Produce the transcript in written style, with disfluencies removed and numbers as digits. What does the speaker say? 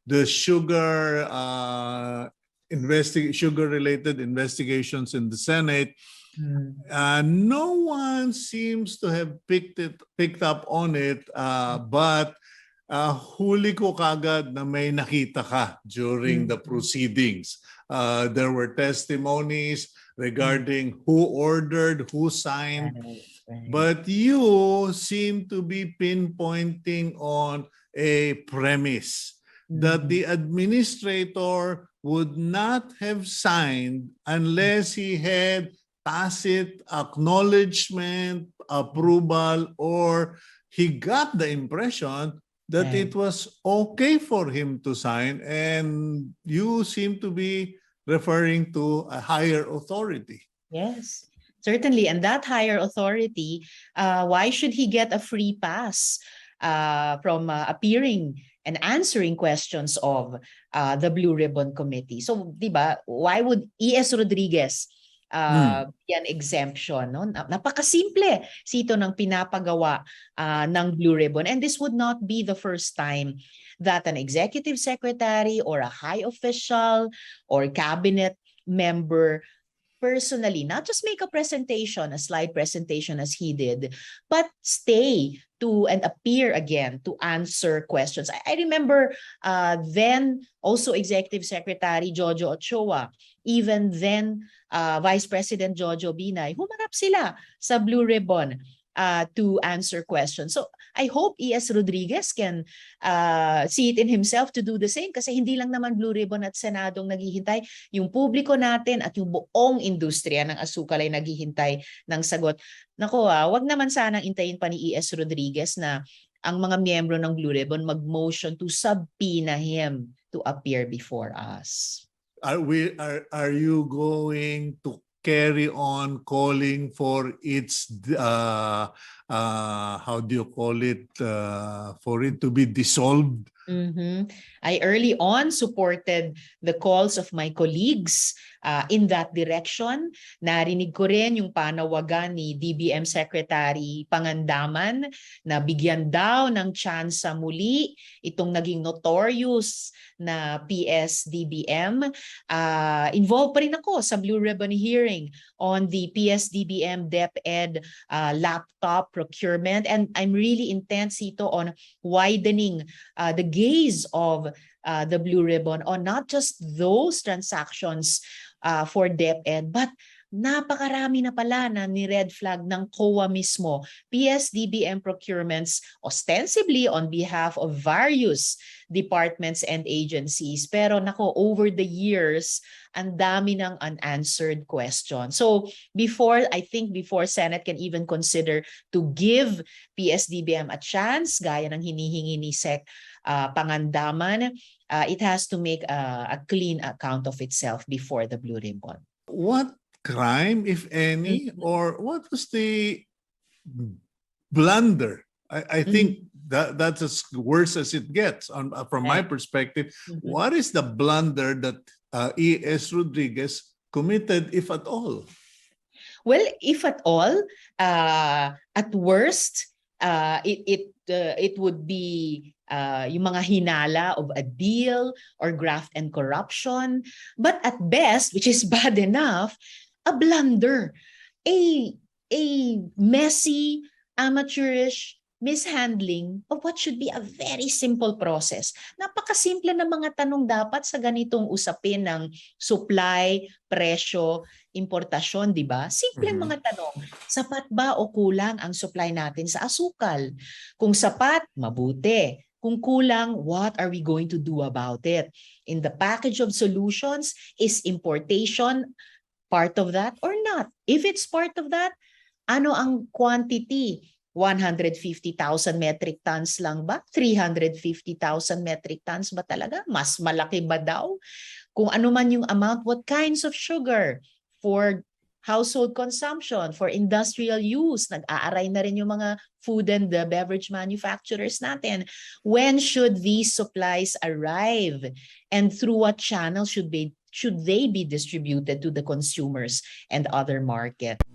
the sugar-related investigations in the Senate. No one seems to have picked up on it, but huli ko kagad na may nakita ka during the proceedings. There were testimonies regarding who ordered, who signed, but you seem to be pinpointing on a premise that the administrator would not have signed unless he had tacit acknowledgement, approval, or he got the impression that it was okay for him to sign, and you seem to be referring to a higher authority. Yes, certainly. And that higher authority, why should he get a free pass from appearing and answering questions of the Blue Ribbon Committee? So, di ba, why would ES Rodriguez yan exemption? No? Napakasimple sito ng pinapagawa ng Blue Ribbon. And this would not be the first time that an executive secretary or a high official or cabinet member personally, not just make a presentation, a slide presentation as he did, but stay to and appear again to answer questions. I remember then also Executive Secretary Jojo Ochoa, even then Vice President Jojo Binay, humarap sila sa Blue Ribbon to answer questions. So I hope ES Rodriguez can see it in himself to do the same, kasi hindi lang naman Blue Ribbon at Senadong naghihintay, yung publiko natin at yung buong industriya ng asukal ay naghihintay ng sagot. Nako, wag naman sanang intayin pa ni ES Rodriguez na ang mga miyembro ng Blue Ribbon mag-motion to subpoena him to appear before us. Are you going to carry on calling for its how do you call it, for it to be dissolved? I early on supported the calls of my colleagues in that direction. Narinig ko rin yung panawagan ni DBM Secretary Pangandaman na bigyan daw ng tsansa muli itong naging notorious na PS-DBM. Involved pa rin ako sa Blue Ribbon hearing on the PS-DBM DepEd laptop procurement, and I'm really intense ito on widening the gaze of the Blue Ribbon on not just those transactions for DepEd, but napakarami na pala na ni-red flag ng COA mismo. PS-DBM procurements ostensibly on behalf of various departments and agencies. Pero nako, over the years, ang dami ng unanswered questions. So I think before Senate can even consider to give PS-DBM a chance, gaya ng hinihingi ni Sec Pangandaman, it has to make a clean account of itself before the Blue Ribbon. What crime, if any, or what was the blunder? I think that's as worse as it gets from my perspective. What is the blunder that ES Rodriguez committed, if at all? Well, if at all, at worst, it would be yung mga hinala of a deal or graft and corruption. But at best, which is bad enough, a blunder, a messy, amateurish mishandling of what should be a very simple process. Napakasimple na mga tanong dapat sa ganitong usapin ng supply, presyo, importasyon, di ba? Simpleng mga tanong. Sapat ba o kulang ang supply natin sa asukal? Kung sapat, mabuti. Kung kulang, what are we going to do about it? In the package of solutions, is importation part of that or not? If it's part of that, ano ang quantity? 150,000 metric tons lang ba? 350,000 metric tons ba talaga? Mas malaki ba daw? Kung ano man yung amount, what kinds of sugar for household consumption, for industrial use? Nag-aaray na rin yung mga food and beverage manufacturers natin. When should these supplies arrive? And through what channel should they be distributed to the consumers and other markets?